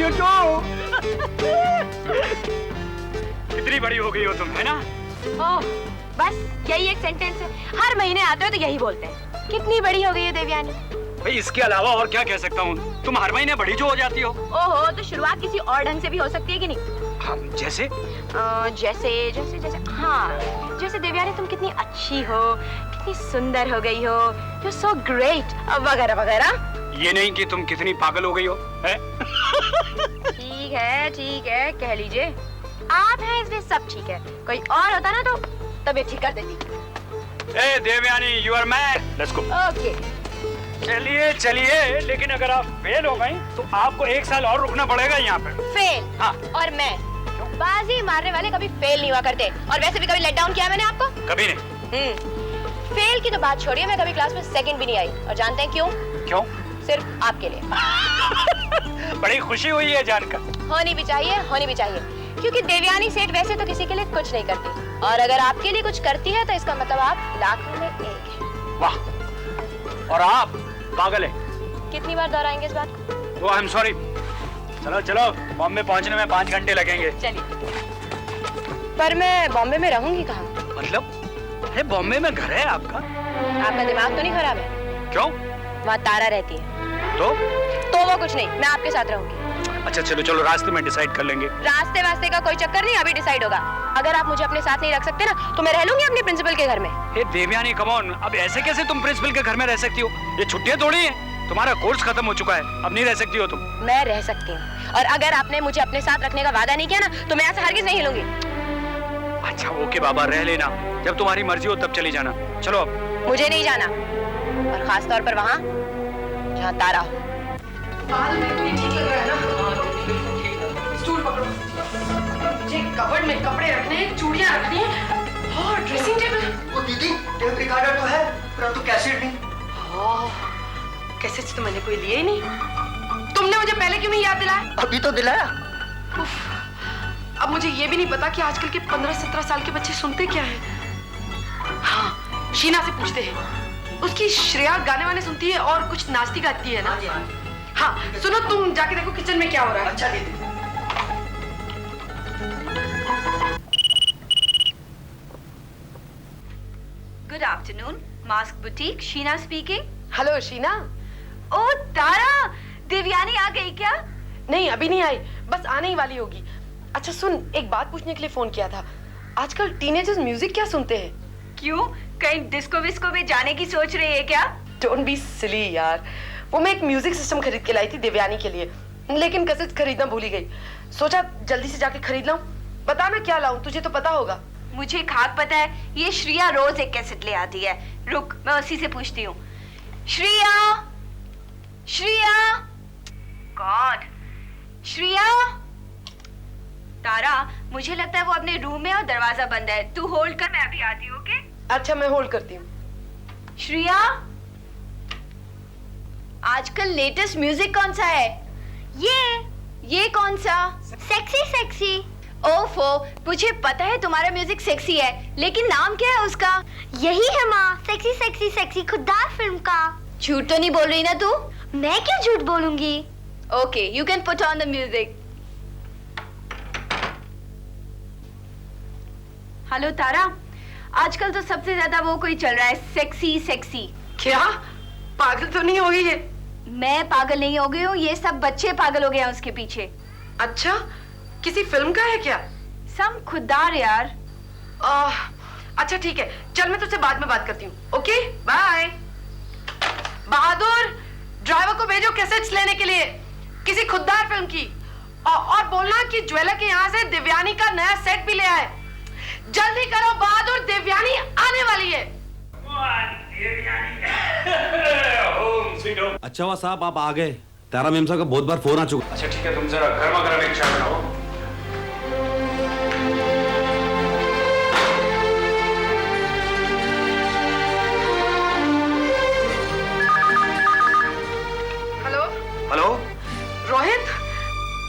हटो। कितनी बड़ी हो गई हो तुम, है ना? ओह, बस यही एक सेंटेंस है, हर महीने आते हो तो यही बोलते हैं, कितनी बड़ी हो गई है देवयानी। भाई इसके अलावा और क्या कह सकता हूँ? तुम हर महीने बड़ी जो हो जाती हो। ओहो, तो शुरुआत किसी और ढंग से भी हो सकती है कि नहीं? हाँ, जैसे? जैसे हाँ, जैसे देवयानी तुम कितनी अच्छी हो, कितनी सुंदर हो गई हो, यू सो ग्रेट, वगैरह वगैरह। ये नहीं कि तुम कितनी पागल हो गई हो, है? ठीक है, कह लीजिए। आप हैं इसलिए सब ठीक है, कोई और होता ना तो तबीयत ठीक कर देती। ए Devyani, you are mad. Let's go. Okay. चलिए, लेकिन अगर आप फेल हो गई तो आपको 1 साल और रुकना पड़ेगा यहाँ पे। फेल? हाँ। और मैं? बाजी मारने वाले कभी फेल नहीं हुआ करते, और वैसे भी कभी लेट डाउन किया मैंने आपको? कभी नहीं। फेल की तो बात छोड़िए, मैं कभी क्लास में सेकंड भी नहीं आई, और जानते हैं क्यों? क्यों? सिर्फ आपके लिए। बड़ी खुशी हुई है जानकर। होनी भी चाहिए, क्योंकि देवयानी सेठ वैसे तो किसी के लिए कुछ नहीं करती, और अगर आपके लिए कुछ करती है तो इसका मतलब आप लाखों में एक हैं। वाह, और आप पागल है। कितनी बार दोहराएंगे इस बात को? तो आई एम सॉरी। चलो, बॉम्बे पहुंचने में 5 घंटे लगेंगे। चलिए। पर मैं बॉम्बे में रहूंगी कहाँ? मतलब? अरे बॉम्बे में घर है आपका? आपका दिमाग तो नहीं खराब है? क्यों? वहाँ तारा रहती है। तो वो कुछ नहीं, मैं आपके साथ रहूंगी। अच्छा चलो, रास्ते में डिसाइड कर लेंगे। रास्ते वास्ते का कोई चक्कर नहीं, अभी डिसाइड होगा। अगर आप मुझे अपने साथ नहीं रख सकते ना, तो मैं रह लूंगी अपने प्रिंसिपल के घर में। हे देवयानी, कम ऑन, अब ऐसे कैसे तुम प्रिंसिपल के घर में रह सकती हो? ये छुट्टियां थोड़ी हैं, तुम्हारा कोर्स खत्म हो चुका है, अब नहीं रह सकती हो तुम। मैं रह सकती हूँ, और अगर आपने मुझे अपने साथ रखने का वादा नहीं किया ना, तो मैं यहाँ से हरगिज़ नहीं हिलूंगी। अच्छा ओके बाबा, रह लेना, जब तुम्हारी मर्जी हो तब चली जाना। चलो अब। मुझे नहीं जाना, और खास तौर पर वहाँ जहाँ तारा हो। बाल मेरे को ये ठीक लग रहा है ना? स्टूल पकड़ो। मुझे कबर्ड में कपड़े रखने हैं, चूड़ियां रखनी है, और ड्रेसिंग टेबल। वो दीदी, टेप रिकॉर्डर तो है, परंतु कैसेट नहीं। कैसेट्स तो मैंने कोई लिए ही नहीं। तुमने मुझे पहले क्यों नहीं याद दिलाया? अभी तो दिलाया। अब मुझे ये भी नहीं पता कि आजकल के 15-17 साल के बच्चे सुनते क्या है। हाँ, शीना से पूछते हैं, उसकी श्रेया गाने वाने सुनती है और कुछ नाचती गाती है ना? हाँ, सुनो, तुम जाके देखो किचन में क्या हो रहा है। अच्छा दीदी। Good afternoon, Mask Boutique, Sheena speaking. Hello Sheena. Oh Tara, Devyani आ गई क्या? नहीं, अभी नहीं आई, बस आने ही वाली होगी। अच्छा सुन, एक बात पूछने के लिए फोन किया था, आजकल टीनेजर्स म्यूजिक क्या सुनते हैं? क्यों, कहीं डिस्को विस्को में जाने की सोच रही है क्या? डोंट बी सिली यार, वो मैं एक म्यूजिक सिस्टम खरीद के लाई थी देवयानी के लिए, लेकिन कैसेट खरीदना भूल ही गई। सोचा जल्दी से जाके खरीद लाऊं। बता मैं क्या लाऊं, तुझे तो पता होगा। मुझे खाक पता है, ये श्रिया रोज एक कैसेट ले आती है। रुक, मैं उसी से पूछती हूँ। श्रिया गॉड, श्रिया। तारा, मुझे लगता है वो अपने रूम में और दरवाजा बंद है, तू होल्ड कर, मैं अभी आती हूँ। ओके? अच्छा, मैं होल्ड करती हूँ। श्रिया, आजकल लेटेस्ट म्यूजिक कौन सा है? ये कौन सा? सेक्सी। ओफो, मुझे पता है तुम्हारा म्यूजिक सेक्सी है, लेकिन नाम क्या है उसका? यही है माँ, सेक्सी खुददार फिल्म का। झूठ तो नहीं बोल रही ना तू? मैं क्यों झूठ बोलूंगी? Okay, you can put on the music. Hello Tara, आजकल तो सबसे ज्यादा वो कोई चल रहा है, सेक्सी। क्या पागल तो नहीं हो गई है? मैं पागल नहीं हो गई हूँ, ये सब बच्चे पागल हो गए हैं उसके पीछे। अच्छा, किसी फिल्म का है क्या? सम खुददार यार। अच्छा ठीक है, चल मैं तुझसे बाद में बात करती हूँ। Okay bye. बहादुर, ड्राइवर को भेजो कैसेट्स लेने के लिए, किसी खुददार फिल्म की, और बोलना कि ज्वेलर के यहाँ से देवयानी का नया सेट भी ले आए। जल्दी करो बहादुर, देवयानी आने वाली है। अच्छा हुआ साहब आप आ गए, तारा मैम साहब का बहुत बार फोन आ चुका। अच्छा ठीक है, तुम जरा गर्मा गर्म एक चाय बनाओ। हेलो रोहित,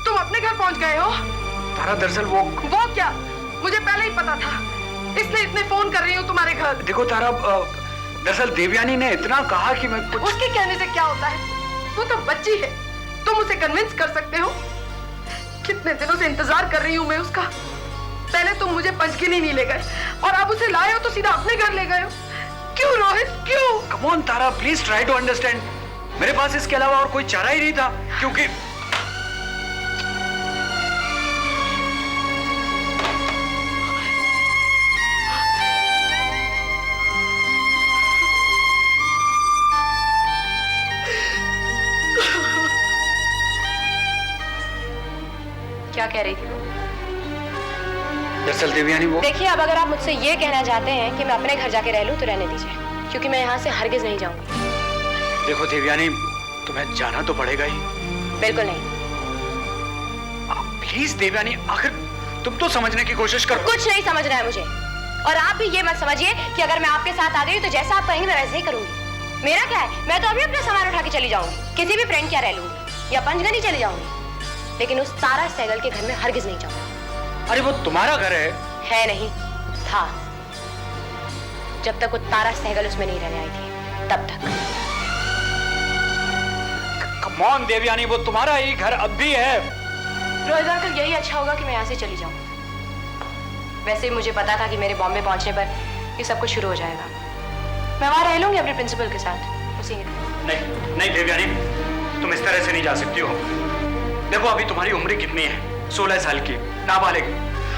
तुम अपने घर पहुंच गए हो? तारा, दरअसल वो क्या? मुझे पहले ही पता था, इसलिए इतने फोन कर रही हूँ तुम्हारे घर। देखो तारा, दरअसल देवयानी ने इतना कहा कि मैं कुछ... उसके कहने से क्या होता है? तू तो बच्ची है, तुम उसे कन्विंस कर सकते हो। कितने दिनों से इंतजार कर रही हूँ मैं उसका। पहले तुम मुझे पंचगिनी नहीं ले गए और अब उसे लाए हो तो सीधा अपने घर ले गए हो। क्यों रोहित, क्यों? Come on Tara, please try to understand. मेरे पास इसके अलावा और कोई चारा ही नहीं था, क्योंकि क्या कह रही थी वो? दरअसल देवयानी वो देखिए, अब अगर आप मुझसे ये कहना चाहते हैं कि मैं अपने घर जाके रह लूं तो रहने दीजिए, क्योंकि मैं यहाँ से हरगिज नहीं जाऊंगी। देखो देवयानी, तुम्हें जाना तो पड़ेगा ही। बिल्कुल नहीं। प्लीज देवयानी, आखिर तुम तो समझने की कोशिश करो। कुछ नहीं समझ रहा है मुझे, और आप भी ये मत समझिए कि अगर मैं आपके साथ आ गई तो जैसा आप कहेंगे मैं वैसे ही करूंगी। मेरा क्या है, मैं तो अभी अपना सामान उठा के चली जाऊंगी, किसी भी फ्रेंड क्या रह लूंगी या पंचगनी चली जाऊंगी, लेकिन उस तारा सहगल के घर में हरगिज नहीं जाऊंगी। अरे वो तुम्हारा घर है नहीं, था। जब तक वो तारा सहगल उसमें नहीं रहने आई थी तब तक। कम ऑन देवयानी, वो तुम्हारा ही घर अब भी है। रोहित अंकल, यही अच्छा होगा कि मैं यहाँ से चली जाऊँ। वैसे भी मुझे पता था कि मेरे बॉम्बे पहुंचने पर ये सब कुछ शुरू हो जाएगा। मैं वहां रह लूंगी अपने प्रिंसिपल के साथ उसी। नहीं नहीं देवयानी, तुम इस तरह से नहीं जा सकती हो। देखो अभी तुम्हारी उम्र कितनी है, 16 साल की, नाबालिग।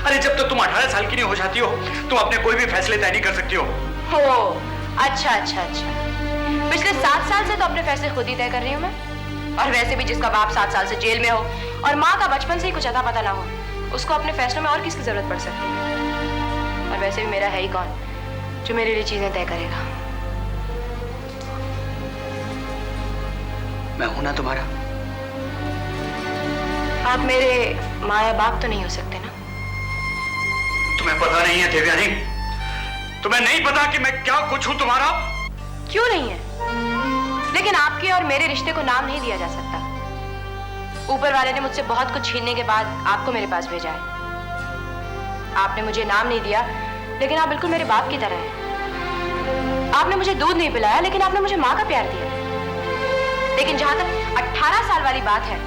अरे जब तक तुम 18 साल की नहीं हो जाती हो, तुम अपने कोई भी फैसले तय नहीं कर सकती हो। अच्छा अच्छा अच्छा। पिछले 7 साल से तो अपने फैसले खुद ही तय कर रही हूँ मैं। और वैसे भी जिसका बाप 7 साल से जेल में हो और माँ का बचपन से ही कुछ अता पता ना हो, उसको अपने फैसलों में और किसकी जरूरत पड़ सकती है? और वैसे भी मेरा है ही कौन जो मेरे लिए चीजें तय करेगा? मैं हूं ना तुम्हारा। आप मेरे माँ या बाप तो नहीं हो सकते ना? तुम्हें पता नहीं है देवयानी, तुम्हें नहीं पता कि मैं क्या कुछ हूं तुम्हारा। क्यों नहीं है? लेकिन आपके और मेरे रिश्ते को नाम नहीं दिया जा सकता। ऊपर वाले ने मुझसे बहुत कुछ छीनने के बाद आपको मेरे पास भेजा है। आपने मुझे नाम नहीं दिया, लेकिन आप बिल्कुल मेरे बाप की तरह हैं। आपने मुझे दूध नहीं पिलाया, लेकिन आपने मुझे माँ का प्यार दिया। लेकिन जहां तक 18 साल वाली बात है,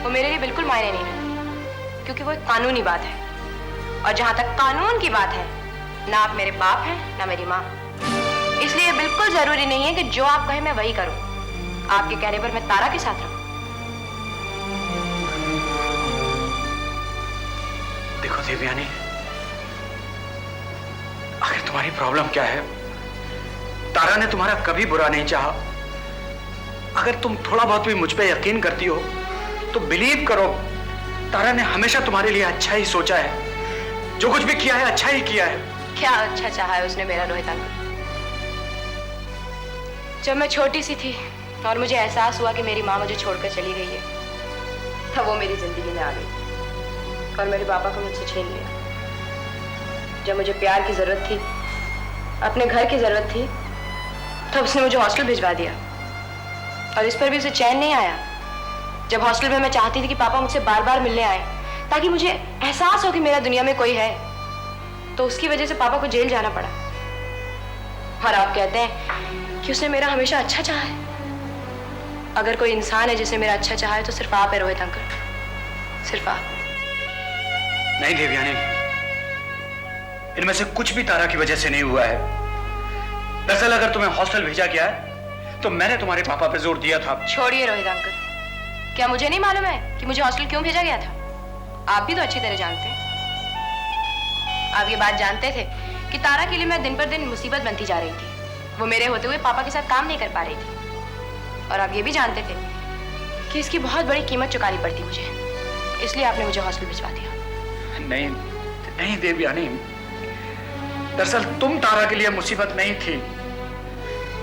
वो मेरे लिए बिल्कुल मायने नहीं रखती, क्योंकि वो एक कानूनी बात है। और जहां तक कानून की बात है, ना आप मेरे बाप हैं ना मेरी माँ। इसलिए बिल्कुल जरूरी नहीं है कि जो आप कहें मैं वही करूं। आपके कहने पर मैं तारा के साथ रहूं। देखो देवयानी, आखिर तुम्हारी प्रॉब्लम क्या है? तारा ने तुम्हारा कभी बुरा नहीं चाहा। अगर तुम थोड़ा बहुत भी मुझ पे यकीन करती हो तो बिलीव करो, तारा ने हमेशा तुम्हारे लिए अच्छा ही सोचा है। जो कुछ भी किया है अच्छा ही किया है। क्या अच्छा चाहा है उसने मेरा रोहित अंकल? जब मैं छोटी सी थी और मुझे एहसास हुआ कि मेरी माँ मुझे छोड़कर चली गई है, तब वो मेरी जिंदगी में आ गई और मेरे पापा को मुझसे छीन लिया। जब मुझे प्यार की जरूरत थी, अपने घर की जरूरत थी, तब उसने मुझे हॉस्टल भिजवा दिया। और इस पर भी उसे चैन नहीं आया। जब हॉस्टल में मैं चाहती थी कि पापा मुझसे बार बार मिलने आए ताकि मुझे एहसास हो कि मेरा दुनिया में कोई है, तो उसकी वजह से पापा को जेल जाना पड़ा। और आप कहते हैं कि उसने मेरा हमेशा अच्छा चाहा है। अगर कोई इंसान है जिसने मेरा अच्छा चाहा है तो सिर्फ आप है रोहित अंकल, सिर्फ आप। नहीं देवयानी, इनमें से कुछ भी तारा की वजह से नहीं हुआ है। दरअसल अगर तुम्हें हॉस्टल भेजा गया है तो मैंने तुम्हारे पापा पे जोर दिया था। छोड़िए रोहित अंकल, क्या मुझे नहीं मालूम है कि मुझे हॉस्टल क्यों भेजा गया था? आप भी तो अच्छी तरह जानते हैं। आप ये बात जानते थे कि तारा के लिए मैं दिन पर दिन मुसीबत बनती जा रही थी। वो मेरे होते हुए पापा के साथ काम नहीं कर पा रही थी। और आप ये भी जानते थे कि इसकी बहुत बड़ी कीमत चुकानी पड़ती मुझे, इसलिए आपने मुझे हॉस्टल भिजवा दिया। नहीं नहीं देवयानी, दरअसल तुम तारा के लिए मुसीबत नहीं थी,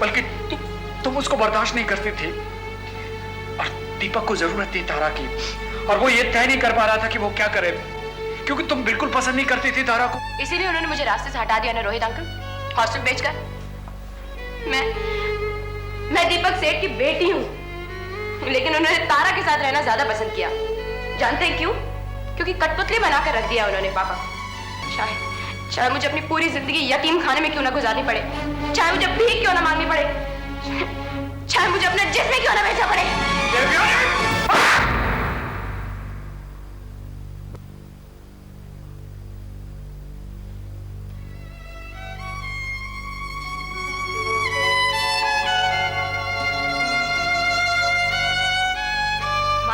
बल्कि तुम उसको बर्दाश्त नहीं करती थी। और दीपक को जरूरत थी तारा की, और वो ये तय नहीं कर पा रहा था कि वो क्या करे, क्योंकि तुम बिल्कुल पसंद नहीं करती थी तारा को। इसीलिए उन्होंने मुझे रास्ते से हटा दिया ना रोहित अंकल, हॉस्टल भेजकर। मैं दीपक सेठ की बेटी हूँ, लेकिन उन्होंने तारा के साथ रहना ज्यादा पसंद किया। जानते हैं क्यों? क्योंकि कठपुतली बनाकर रख दिया उन्होंने पापा। चाहे मुझे अपनी पूरी जिंदगी यतीम खाने में क्यों ना गुजारनी पड़े, चाहे मुझे भीख क्यों ना मांगनी पड़े, चाहे मुझे अपने जिस्म में क्यों ना बेचना पड़े।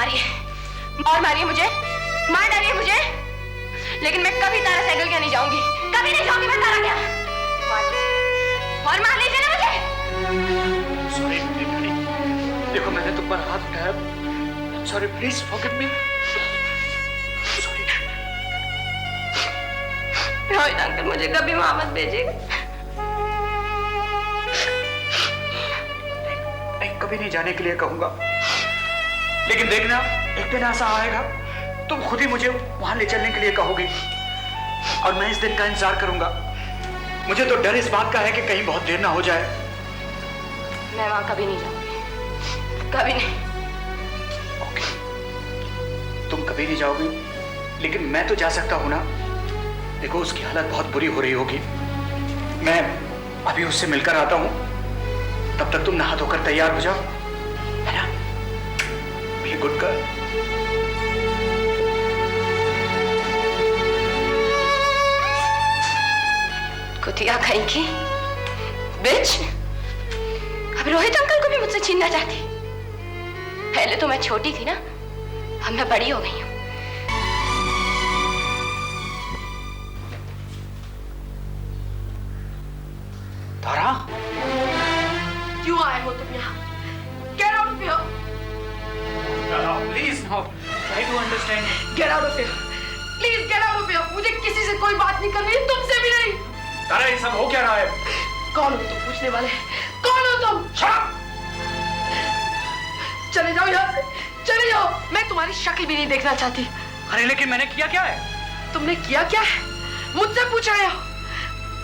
मारिए मुझे, मार डालिए मुझे, लेकिन मैं कभी तारा साइकिल के नहीं जाऊंगी, कभी नहीं जाऊंगी मैं तारा क्या। और मार लीजिए ना मुझे। सॉरी देवयानी, देखो मैंने तुम पर हाथ उठाया। Sorry, please forgive me. Sorry. Rohit uncle मुझे कभी वहां मत भेजिएगा। नहीं, कभी नहीं जाने के लिए कहूंगा, लेकिन देखना एक दिन ऐसा आएगा तुम खुद ही मुझे वहां ले चलने के लिए कहोगी और मैं इस दिन का इंतजार करूंगा। मुझे तो डर इस बात का है कि कहीं बहुत देर ना हो जाए। मैं वहां कभी नहीं जाऊंगी, कभी नहीं। ओके, तुम कभी नहीं जाओगी, लेकिन मैं तो जा सकता हूं ना। देखो उसकी हालत बहुत बुरी हो रही होगी, मैं अभी उससे मिलकर आता हूं। तब तक तुम नहा धोकर तैयार हो जाओ, है ना? Be good girl. कुतिया कहीं की बिच, अब रोहित अंकल को भी मुझसे छीनना चाहती। पहले तो मैं छोटी थी ना, अब मैं बड़ी हो गई हूं। तारा, क्यों आए हो तुम यहाँ? Get out of here! Please no, try to understand. Get out of here! Please get out of here! मुझे किसी से कोई बात नहीं करनी है, तुमसे भी नहीं। तारा, ये सब हो क्या रहा है? कौन हो तुम पूछने वाले? कौन हो तुम? चले जाओ यहाँ से, चले जाओ। मैं तुम्हारी शक्ल भी नहीं देखना चाहती। अरे लेकिन मैंने किया क्या है? तुमने किया क्या है? मुझसे पूछ रहे हो?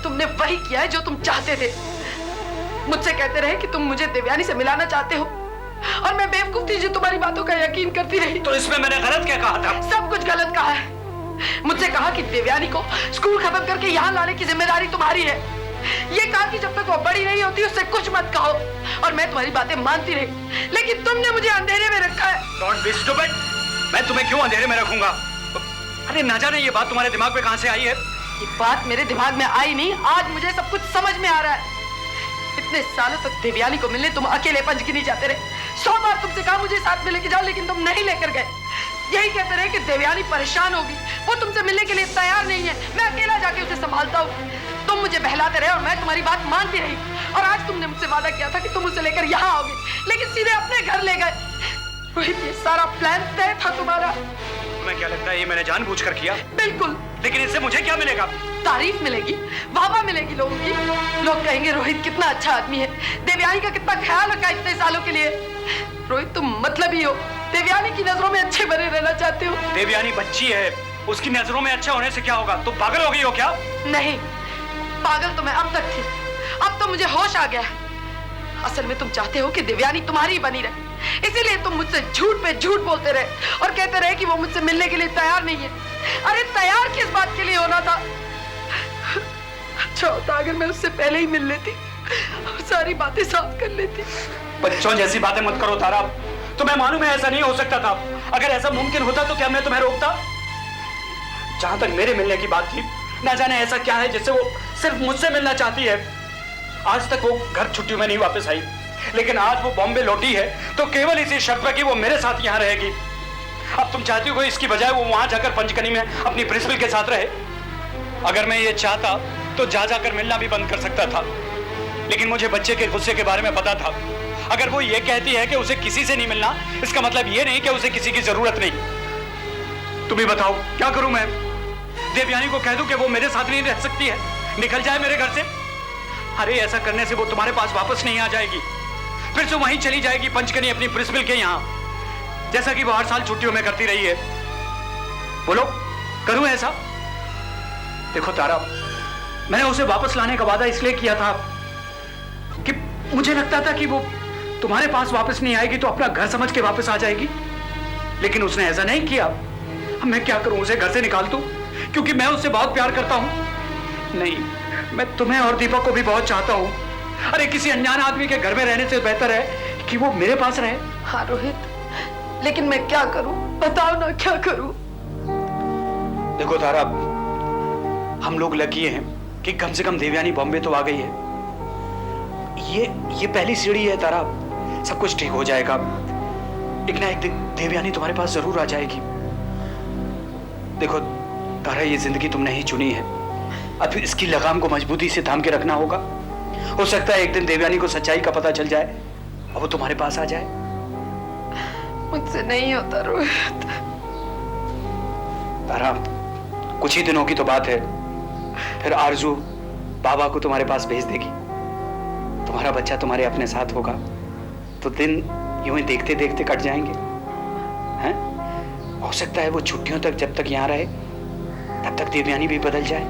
तुमने वही किया है जो तुम चाहते थे। मुझसे कहते रहे कि तुम मुझे देवयानी से मिलाना चाहते हो, और मैं बेवकूफ थी जो तुम्हारी बातों का यकीन करती रही। तो इसमें मैंने गलत क्या कहा था? सब कुछ गलत कहा है। मुझसे कहा कि देवयानी को स्कूल खत्म करके यहाँ लाने की जिम्मेदारी तुम्हारी है। ये कहा कि जब तक वो बड़ी नहीं होती उससे कुछ मत कहो, और मैं तुम्हारी बातें मानती रही। लेकिन तुमने मुझे अंधेरे में रखा है। Don't be stupid! मैं तुम्हें क्यों अंधेरे में रखूंगा? अरे ना जाने ये बात तुम्हारे दिमाग में कहां से आई है? ये बात मेरे दिमाग में आई नहीं, आज मुझे सब कुछ समझ में आ रहा है। इतने सालों तक देवयानी को मिलने तुम अकेले पंचगिनी जाते रहे। 100 बार तुमसे कहा मुझे साथ में लेके जाओ, लेकिन तुम नहीं लेकर गए। यही कहते रहे कि देवयानी परेशान होगी, वो तुमसे मिलने के लिए तैयार नहीं है, मैं अकेला जाके उसे संभालता हूँ। तुम मुझे बहलाते रहे और मैं तुम्हारी बात मानती रही, और आज तुमने मुझसे वादा किया था कि तुम उसे लेकर यहाँ आओगे, लेकिन सीधे अपने घर ले गए। रोहित, ये सारा प्लान तय था तुम्हारा। तुम्हें क्या लगता है ये मैंने जानबूझकर किया? बिल्कुल। लेकिन इससे मुझे क्या मिलेगा? तारीफ मिलेगी, वाहवाही मिलेगी लोगों की। लोग कहेंगे रोहित कितना अच्छा आदमी है, देवयानी का कितना ख्याल रखा इतने सालों के लिए। रोहित, तुम मतलब ही हो, देवयानी की नजरों में अच्छे बने रहना चाहते हो। देवयानी बच्ची है, उसकी नजरों में अच्छा होने से क्या होगा? तुम पागल हो गई हो क्या? नहीं, पागल तो मैं अब तक थी, अब तो मुझे होश आ गया है। असल में तुम चाहते हो कि देवयानी तुम्हारी बनी रहे, इसीलिए तुम मुझसे झूठ पे झूठ बोलते रहे और कहते रहे कि वो मुझसे मिलने के लिए तैयार नहीं है। अरे तैयार किस बात के लिए होना था? अच्छा होता अगर मैं उससे पहले ही मिल लेती और सारी बातें साफ कर लेती। बच्चों जैसी बातें मत करो तारा, तुम्हें मालूम है ऐसा नहीं हो सकता था। अगर ऐसा मुमकिन होता तो क्या मैं तुम्हें रोकता? जहां तक मेरे मिलने की बात थी, ना जाने ऐसा क्या है जिससे वो सिर्फ मुझसे मिलना चाहती है। आज तक वो घर छुट्टियों में नहीं वापस आई, लेकिन आज वो बॉम्बे लौटी है तो केवल इसी शर्त पर कि वो मेरे साथ यहाँ रहेगी। अब तुम चाहती हो इसकी बजाय वो वहां जाकर पंचकनी में अपनी प्रिंसिपल के साथ रहे। अगर मैं ये चाहता तो जा जाकर मिलना भी बंद कर सकता था, लेकिन मुझे बच्चे के गुस्से के बारे में पता था। अगर वो ये कहती है कि उसे किसी से नहीं मिलना, इसका मतलब ये नहीं कि उसे किसी की जरूरत नहीं। तुम ही बताओ क्या करूं मैं? देवयानी को कह दूं कि वो मेरे साथ नहीं रह सकती है, निकल जाए मेरे घर से? अरे ऐसा करने से वो तुम्हारे पास वापस नहीं आ जाएगी, फिर से वहीं चली जाएगी पंचकनी अपनी प्रिंसिपल के यहाँ, जैसा कि वो हर साल छुट्टियों में करती रही है। बोलो, करूं ऐसा? देखो तारा, मैंने उसे वापस लाने का वादा इसलिए किया था कि मुझे लगता था कि वो तुम्हारे पास वापस नहीं आएगी तो अपना घर समझ के वापस आ जाएगी, लेकिन उसने ऐसा नहीं किया। अब मैं क्या करूं? उसे घर से निकाल दूं क्योंकि मैं उससे बहुत प्यार करता हूं? नहीं, मैं तुम्हें और दीपक को भी बहुत चाहता हूं। अरे किसी अनजान आदमी के घर में रहने से बेहतर है कि वो मेरे पास रहे। हाँ रोहित, लेकिन मैं क्या करूं? बताओ ना, क्या करूं? देखो तारा, हम लोग लकी हैं कि कम से कम देवयानी बॉम्बे तो आ गई है। ये पहली सीढ़ी है तारा, सब कुछ ठीक हो जाएगा। एक ना एक दिन देवयानी तुम्हारे पास जरूर आ जाएगी। देखो तारा, ये जिंदगी तुमने ही चुनी है, अब इसकी लगाम को मजबूती से थाम के रखना होगा। हो सकता है एक दिन देवयानी को सच्चाई का पता चल जाए और वो तुम्हारे पास आ जाए। मुझसे नहीं होता रोहित। तारा, कुछ ही दिनों की तो बात है, फिर आरजू बाबा को तुम्हारे पास भेज देगी। तुम्हारा बच्चा तुम्हारे अपने साथ होगा तो दिन यूं ही देखते देखते कट जाएंगे हैं। हो सकता है वो छुट्टियों तक, जब तक यहाँ रहे तब तक देवयानी भी बदल जाए।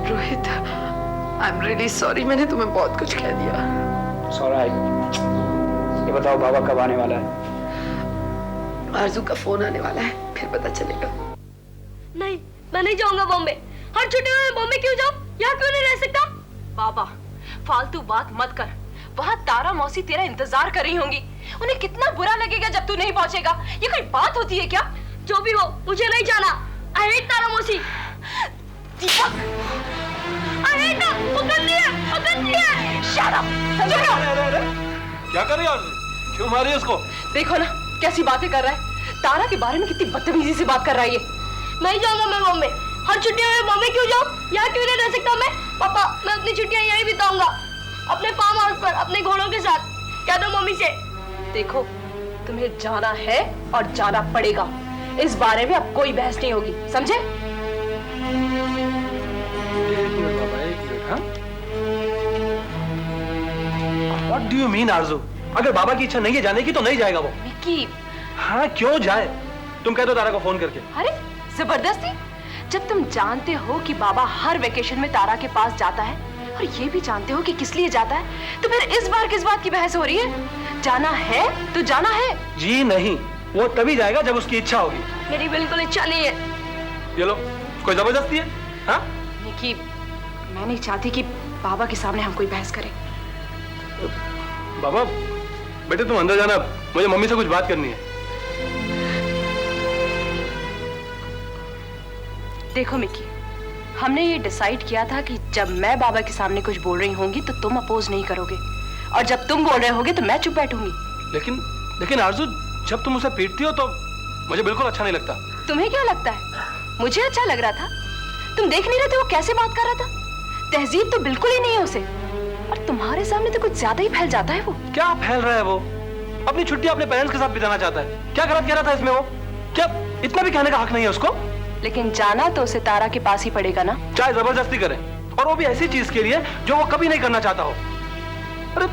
Rohit, I am really sorry, मैंने तुम्हें बहुत कुछ कह दिया। सॉरी। ये बताओ बाबा कब आने वाला है? आरजू का फोन आने वाला है, फिर पता चलेगा। नहीं, मैं नहीं जाऊंगा बॉम्बे। हर छुट्टी में बॉम्बे क्यों जाऊं? यहाँ क्यों नहीं रह सकता? बाबा, फालतू बात मत कर। वहाँ तारा मौसी तेरा इंतजार कर रही होंगी। उन्हें कितना बुरा लगेगा जब तू नहीं पहुँचेगा। ये कोई बात होती है क्या? जो भी हो, मुझे नहीं जाना। I hate तारा मौसी। दीपक, I hate her। वो गंदी है, वो गंदी है। shut up, समझो क्या? क्या कर रही है? क्यों मारी उसको? देखो ना कैसी बातें कर रहा है। तारा के बारे में कितनी बदतमीजी से बात कर रहा है ये। नहीं जाऊंगा मैं बॉम्बे। हर छुट्टियों में बॉम्बे क्यों जाऊं? यहाँ क्यों नहीं रह सकता मैं? पापा, मैं अपनी छुट्टियां यहीं बिताऊंगा, अपने फार्म हाउस पर, अपने घोड़ों के साथ। कह दो मम्मी से। देखो, तुम्हें जाना है और जाना पड़ेगा। इस बारे में अब कोई बहस नहीं होगी, समझे? एक मिनट बाबा, एक मिनट। हाँ, What do you mean आरज़ू? अगर बाबा की इच्छा नहीं है जाने की तो नहीं जाएगा वो। विक्की, हाँ, क्यों जाए? तुम कह दो तारा को फोन करके। अरे जबरदस्ती? जब तुम जानते हो कि बाबा हर वेकेशन में तारा के पास जाता है और ये भी जानते हो कि किस लिए जाता है, तो फिर इस बार किस बात की बहस हो रही है? जाना है तो जाना है। जी नहीं, वो तभी जाएगा जब उसकी इच्छा होगी। मेरी बिल्कुल इच्छा नहीं है। ये लो, कोई जबरदस्ती है? हाँ? विक्की, मैं नहीं चाहती कि बाबा के सामने हम कोई बहस करें। बाबा, बेटे तुम अंदर जाना, मुझे मम्मी से कुछ बात करनी है। देखो मिक्की, हमने ये डिसाइड किया था कि जब मैं बाबा के सामने कुछ बोल रही होंगी तो तुम अपोज नहीं करोगे, और जब तुम बोल रहे होगे तो मैं चुप बैठूंगी। लेकिन आरज़ू, जब तुम उसे पीटती हो तो मुझे बिल्कुल अच्छा नहीं लगता। तुम्हें क्या लगता है मुझे अच्छा लग रहा था? तुम देख नहीं रहे थे वो कैसे बात कर रहा था? तहजीब तो बिल्कुल ही नहीं है उसे, और तुम्हारे सामने तो कुछ ज्यादा ही फैल जाता है वो। क्या फैल रहा है वो? अपनी छुट्टी अपने पेरेंट्स के साथ बिताना चाहता है। क्या गलत कह रहा था इसमें वो? क्या इतना भी कहने का हक नहीं है उसको? लेकिन जाना तो उसे तारा के पास ही पड़ेगा ना। चाहे जबरदस्ती करे, और वो भी ऐसी चीज के लिए जो वो कभी नहीं करना चाहता हो। अरे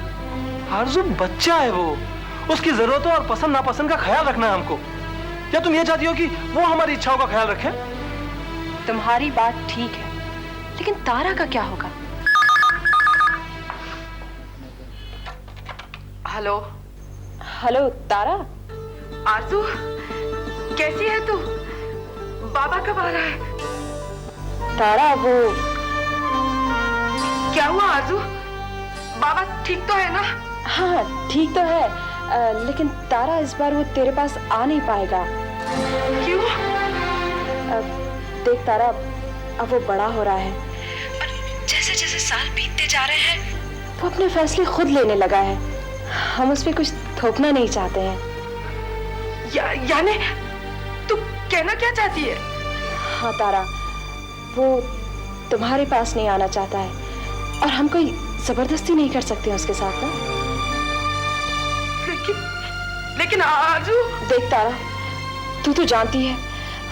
आरज़ू बच्चा है वो, उसकी जरूरतों और पसंद नापसंद का ख्याल रखना है हमको। या तुम ये चाहती हो कि वो हमारी इच्छाओं का ख्याल रखे? तुम्हारी बात ठीक है, लेकिन तारा का क्या होगा? हेलो हेलो तारा, आरज़ू, कैसी है तू? बाबा कब आ रहा है? तारा वो क्या हुआ आरज़ू? बाबा ठीक तो है ना? हाँ ठीक तो है, लेकिन तारा इस बार वो तेरे पास आ नहीं पाएगा। क्यों? देख तारा, अब वो बड़ा हो रहा है और जैसे जैसे साल बीतते जा रहे हैं वो अपने फैसले खुद लेने लगा है। हम उस पे कुछ थोपना नहीं चाहते हैं। यानी तू कहना क्या चाहती है? हाँ तारा, वो तुम्हारे पास नहीं आना चाहता है, और हम कोई जबरदस्ती नहीं कर सकते उसके साथ ना। लेकिन आरज़ू, देख तारा, तू तो जानती है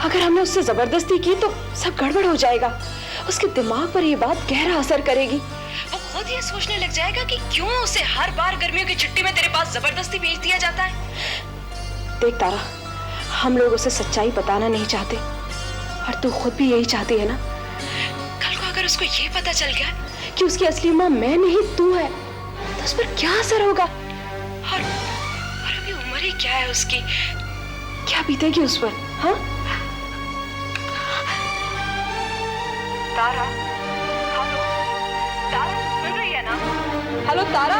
अगर हमने उससे जबरदस्ती की तो सब गड़बड़ हो जाएगा। उसके दिमाग पर ये बात गहरा असर करेगी। वो खुद ये सोचने लग जाएगा कि क्यों उसे हर बार गर्मियों की छुट्टी में तेरे पास जबरदस्ती भेज दिया जाता है। देख तारा, हम लोग उसे सच्चाई बताना नहीं चाहते, और तू खुद भी यही चाहती है ना। कल को अगर उसको ये पता चल गया कि उसकी असली माँ मैं नहीं तू है, तो उस पर क्या असर होगा? और अभी उम्र ही क्या है उसकी, क्या बीतेगी उस पर? हाँ तारा, हेलो तारा, सुन रही है ना? हेलो तारा।